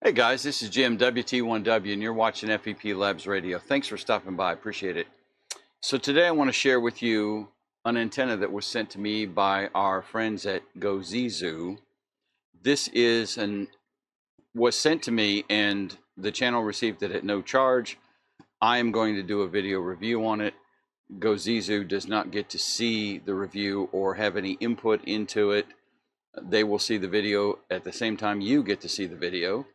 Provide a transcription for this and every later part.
Hey guys, this is Jim, WT1W, and you're watching FEP Labs Radio. Thanks for stopping by, appreciate it. So today I want to share with you an antenna that was sent to me by our friends at GooZeeZoo. This was sent to me and the channel received it at no charge. I am going to do a video review on it. GooZeeZoo does not get to see the review or have any input into it. They will see the video at the same time you get to see the video.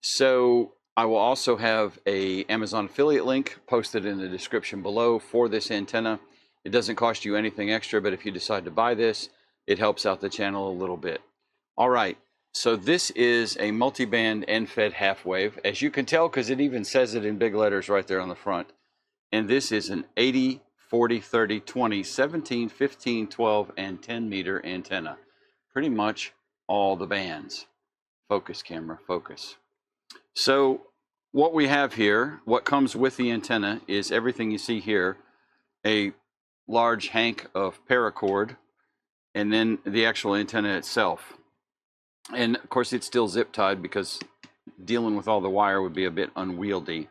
So I will also have a Amazon affiliate link posted in the description below for this antenna. It doesn't cost you anything extra, but if you decide to buy this, it helps out the channel a little bit. All right, so this is a multiband end-fed half-wave, as you can tell because it even says it in big letters right there on the front. And this is an 80, 40, 30, 20, 17, 15, 12, and 10 meter antenna. Pretty much all the bands. Focus, camera, focus. So what we have here, what comes with the antenna is everything you see here, a large hank of paracord, and then the actual antenna itself. And of course it's still zip tied because dealing with all the wire would be a bit unwieldy.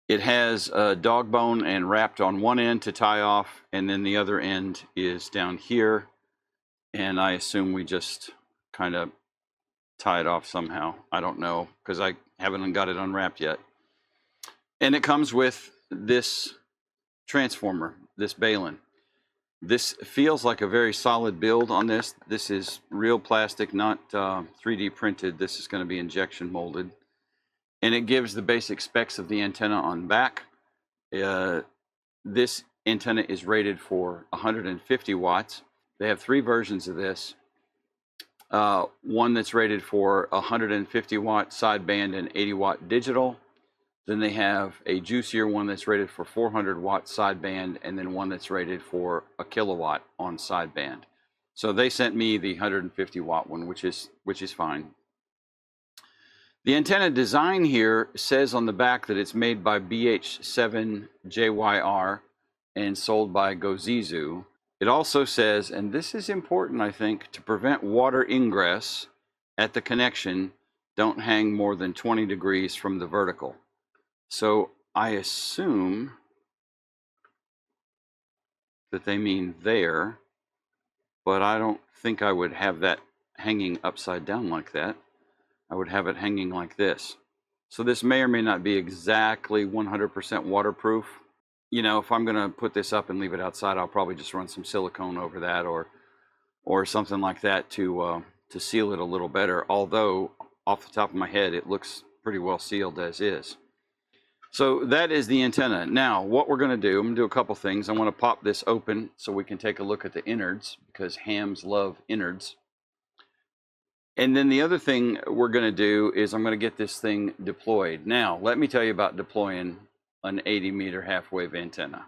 It has a dog bone and wrapped on one end to tie off, and then the other end is down here. And I assume we just kind of tie it off somehow. I don't know because I haven't got it unwrapped yet. And it comes with this transformer, this balun. This feels like a very solid build on this. This is real plastic, not 3D printed. This is going to be injection molded. And it gives the basic specs of the antenna on back. This antenna is rated for 150 watts. They have three versions of this. One that's rated for 150 watt sideband and 80 watt digital. Then they have a juicier one that's rated for 400 watt sideband, and then one that's rated for a kilowatt on sideband. So they sent me the 150 watt one, which is fine. The antenna design here says on the back that it's made by BH7JYR and sold by GooZeeZoo. It also says, and this is important, I think, to prevent water ingress at the connection, don't hang more than 20 degrees from the vertical. So I assume that they mean there, but I don't think I would have that hanging upside down like that. I would have it hanging like this. So this may or may not be exactly 100% waterproof. You know, if I'm going to put this up and leave it outside, I'll probably just run some silicone over that or something like that to seal it a little better. Although, off the top of my head, it looks pretty well sealed as is. So that is the antenna. Now, what we're going to do, I'm going to do a couple things. I want to pop this open so we can take a look at the innards, because hams love innards. And then the other thing we're going to do is I'm going to get this thing deployed. Now, let me tell you about deploying an 80 meter half-wave antenna.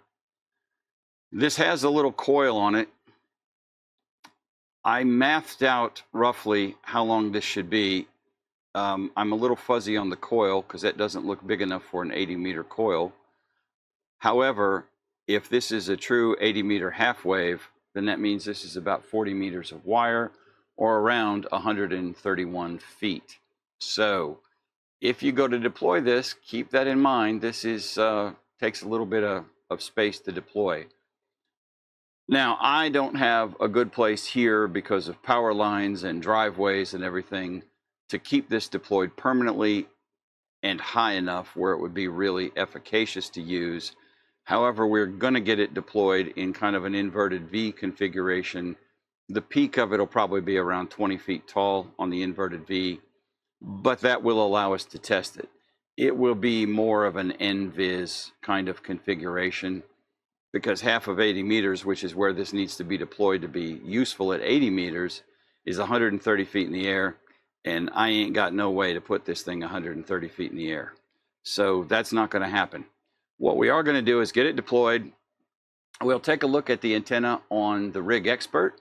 This has a little coil on it. I mathed out roughly how long this should be. I'm a little fuzzy on the coil because that doesn't look big enough for an 80 meter coil. However, if this is a true 80 meter half-wave, then that means this is about 40 meters of wire or around 131 feet. So if you go to deploy this, keep that in mind. This is takes a little bit of space to deploy. Now, I don't have a good place here because of power lines and driveways and everything to keep this deployed permanently and high enough where it would be really efficacious to use. However, we're going to get it deployed in kind of an inverted V configuration. The peak of it will probably be around 20 feet tall on the inverted V. But that will allow us to test it. It will be more of an NVIS kind of configuration because half of 80 meters, which is where this needs to be deployed to be useful at 80 meters, is 130 feet in the air, and I ain't got no way to put this thing 130 feet in the air. So that's not going to happen. What we are going to do is get it deployed. We'll take a look at the antenna on the RigExpert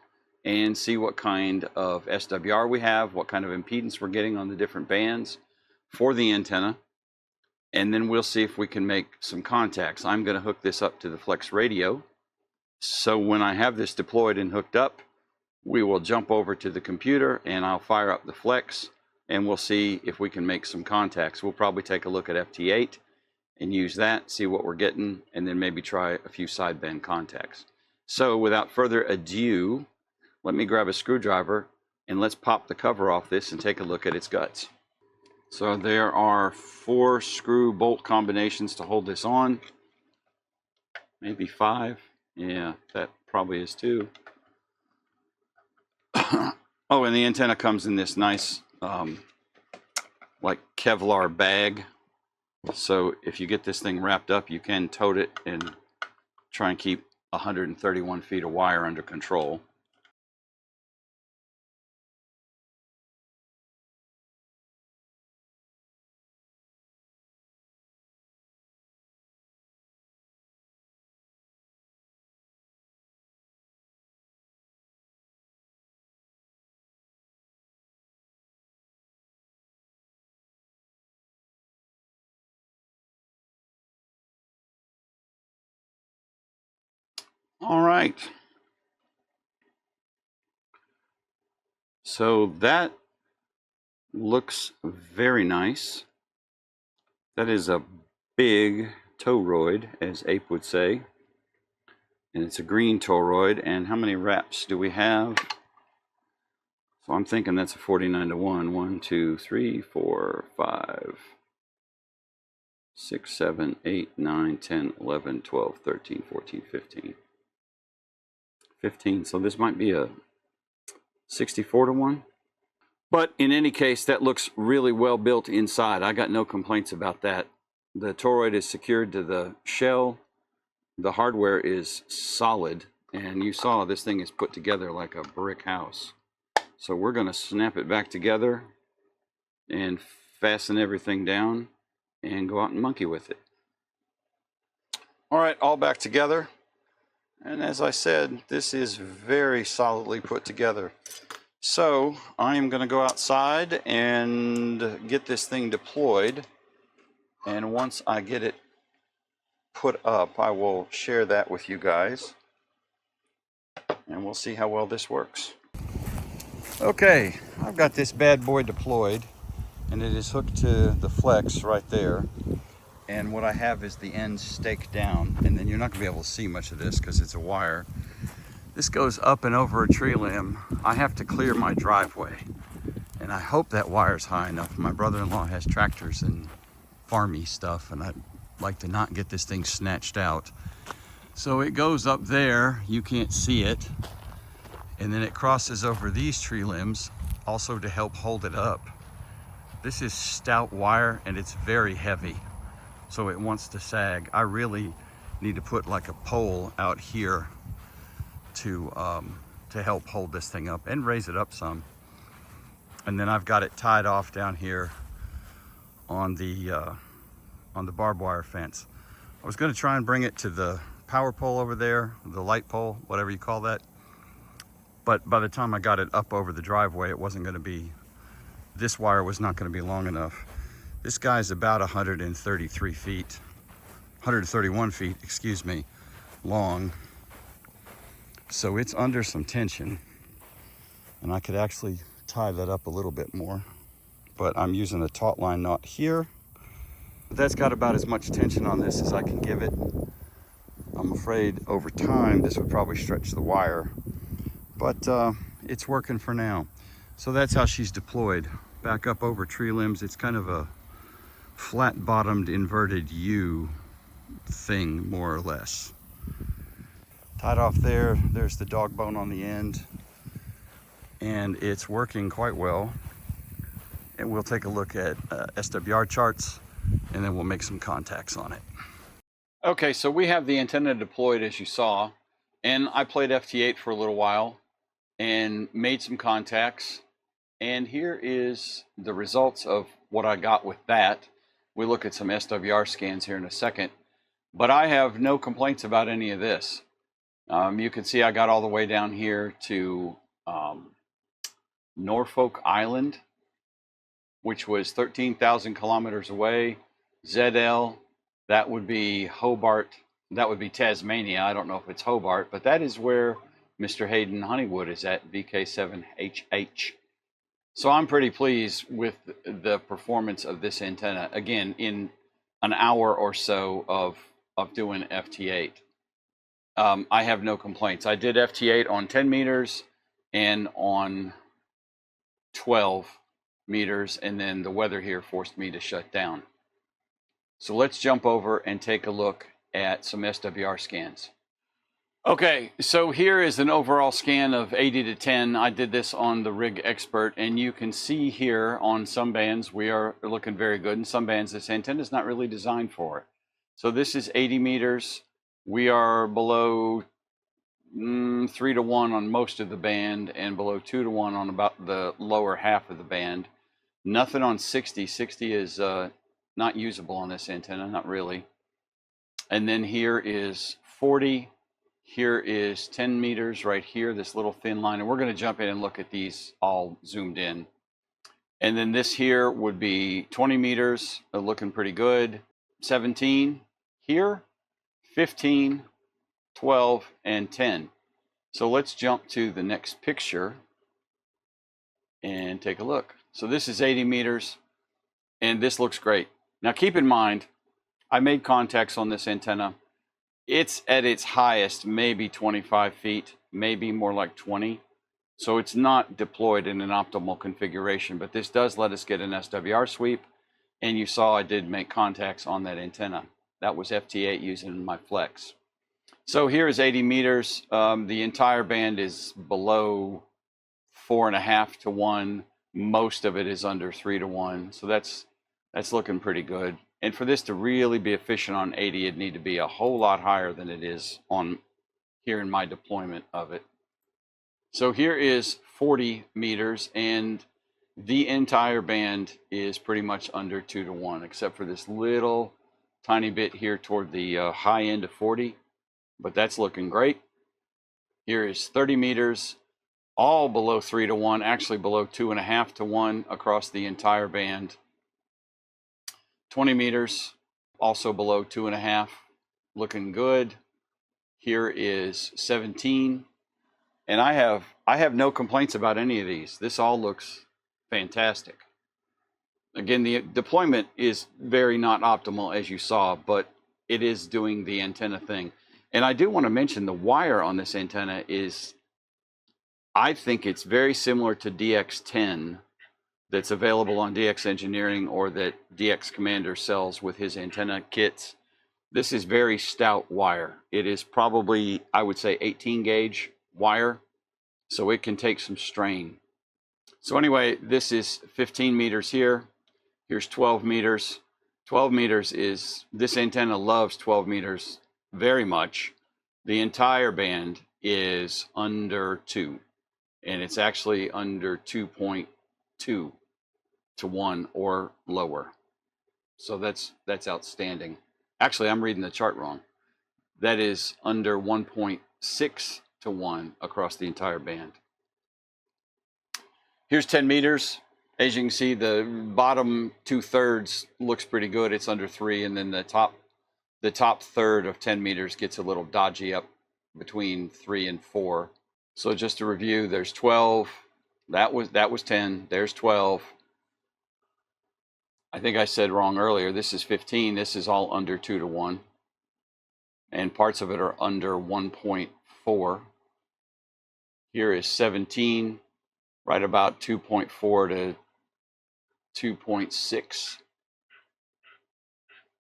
and see what kind of SWR we have, what kind of impedance we're getting on the different bands for the antenna. And then we'll see if we can make some contacts. I'm going to hook this up to the Flex radio. So when I have this deployed and hooked up, we will jump over to the computer and I'll fire up the Flex and we'll see if we can make some contacts. We'll probably take a look at FT8 and use that, see what we're getting, and then maybe try a few sideband contacts. So without further ado, let me grab a screwdriver and let's pop the cover off this and take a look at its guts. So there are 4 screw bolt combinations to hold this on. Maybe 5. Yeah, that probably is 2. Oh, and the antenna comes in this nice like Kevlar bag. So if you get this thing wrapped up, you can tote it and try and keep 131 feet of wire under control. All right. So that looks very nice. That is a big toroid, as Ape would say. And it's a green toroid. And how many wraps do we have? So I'm thinking that's a 49-to-1. 1, 2, 3, 4, 5, 6, 7, 8, 9, 10, 11, 12, 13, 14, 15. 15. So this might be a 64-to-1. But in any case, that looks really well built inside. I got no complaints about that. The toroid is secured to the shell. The hardware is solid. And you saw this thing is put together like a brick house. So we're going to snap it back together and fasten everything down and go out and monkey with it. All right, all back together. And as I said, this is very solidly put together. So I am going to go outside and get this thing deployed. And once I get it put up, I will share that with you guys. And we'll see how well this works. Okay, I've got this bad boy deployed. And it is hooked to the flex right there. And what I have is the end staked down. And then you're not going to be able to see much of this because it's a wire. This goes up and over a tree limb. I have to clear my driveway. And I hope that wire's high enough. My brother-in-law has tractors and farmy stuff, and I'd like to not get this thing snatched out. So it goes up there, you can't see it. And then it crosses over these tree limbs, also to help hold it up. This is stout wire and it's very heavy, so it wants to sag. I really need to put like a pole out here to help hold this thing up and raise it up some. And then I've got it tied off down here on the barbed wire fence. I was going to try and bring it to the power pole over there, the light pole, whatever you call that. But by the time I got it up over the driveway, it wasn't going to be, this wire was not going to be long enough. This guy's about 133 feet, 131 feet, excuse me, long. So it's under some tension, and I could actually tie that up a little bit more. But I'm using a taut line knot here. That's got about as much tension on this as I can give it. I'm afraid over time this would probably stretch the wire, but it's working for now. So that's how she's deployed. Back up over tree limbs. It's kind of a flat-bottomed inverted U thing, more or less. Tied off there, there's the dog bone on the end, and it's working quite well. And we'll take a look at SWR charts, and then we'll make some contacts on it. Okay, so we have the antenna deployed, as you saw, and I played FT8 for a little while and made some contacts. And here is the results of what I got with that. We'll look at some SWR scans here in a second, but I have no complaints about any of this. You can see I got all the way down here to Norfolk Island, which was 13,000 kilometers away. ZL, that would be Hobart, that would be Tasmania. I don't know if it's Hobart, but that is where Mr. Hayden Honeywood is at, VK7HH. So I'm pretty pleased with the performance of this antenna. Again, in an hour or so of doing FT8. I have no complaints. I did FT8 on 10 meters and on 12 meters, and then the weather here forced me to shut down. So let's jump over and take a look at some SWR scans. Okay, so here is an overall scan of 80 to 10. I did this on the RigExpert, and you can see here on some bands we are looking very good. In some bands this antenna is not really designed for it. So this is 80 meters. We are below 3 to 1 on most of the band and below 2 to 1 on about the lower half of the band. Nothing on 60. 60 is not usable on this antenna, not really. And then here is 40. Here is 10 meters right here, this little thin line. And we're going to jump in and look at these all zoomed in. And then this here would be 20 meters, looking pretty good. 17 here, 15, 12, and 10. So let's jump to the next picture and take a look. So this is 80 meters, and this looks great. Now keep in mind, I made contacts on this antenna. It's at its highest, maybe 25 feet, maybe more like 20. So it's not deployed in an optimal configuration, but this does let us get an SWR sweep. And you saw I did make contacts on that antenna. That was FT8 using my flex. So here is 80 meters. The entire band is below 4.5 to 1. Most of it is under 3 to 1. So that's looking pretty good. And for this to really be efficient on 80, it'd need to be a whole lot higher than it is on here in my deployment of it. So here is 40 meters, and the entire band is pretty much under 2 to 1, except for this little tiny bit here toward the high end of 40, but that's looking great. Here is 30 meters, all below 3 to 1, actually below 2.5 to 1 across the entire band. 20 meters, also below 2.5, looking good. Here is 17, and I have no complaints about any of these. This all looks fantastic. Again, the deployment is very not optimal, as you saw, but it is doing the antenna thing. And I do want to mention the wire on this antenna is, I think it's very similar to DX10 that's available on DX Engineering or that DX Commander sells with his antenna kits. This is very stout wire. It is probably, I would say, 18 gauge wire, so it can take some strain. So anyway, this is 15 meters here. Here's 12 meters. 12 meters is, this antenna loves 12 meters very much. The entire band is under 2, and it's actually under 2.2 to 1 or lower. So that's outstanding. Actually, I'm reading the chart wrong. That is under 1.6 to 1 across the entire band. Here's 10 meters. As you can see, the bottom 2/3 looks pretty good. It's under 3, and then the top third of 10 meters gets a little dodgy up between 3 and 4. So just to review, there's 12. That was 10. There's 12. I think I said wrong earlier. This is 15. This is all under 2 to 1. And parts of it are under 1.4. Here is 17, right about 2.4 to 2.6.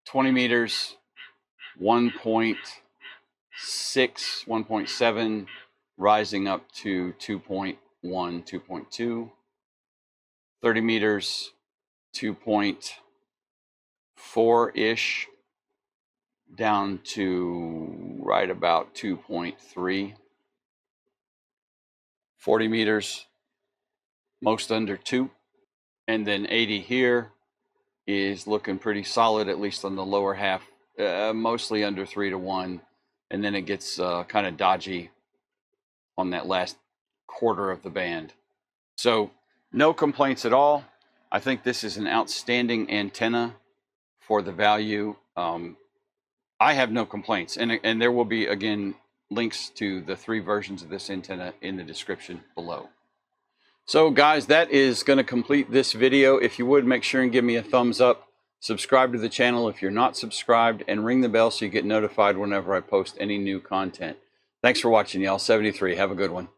20 meters, 1.6, 1.7, rising up to 2.1, 2.2. 30 meters, 2.4-ish, down to right about 2.3. 40 meters, most under 2. And then 80 here is looking pretty solid, at least on the lower half, mostly under 3 to 1. And then it gets kind of dodgy on that last quarter of the band. So no complaints at all. I think this is an outstanding antenna for the value. I have no complaints, and there will be, again, links to the 3 versions of this antenna in the description below. So guys, that is going to complete this video. If you would, make sure and give me a thumbs up. Subscribe to the channel if you're not subscribed, and ring the bell so you get notified whenever I post any new content. Thanks for watching, y'all. 73. Have a good one.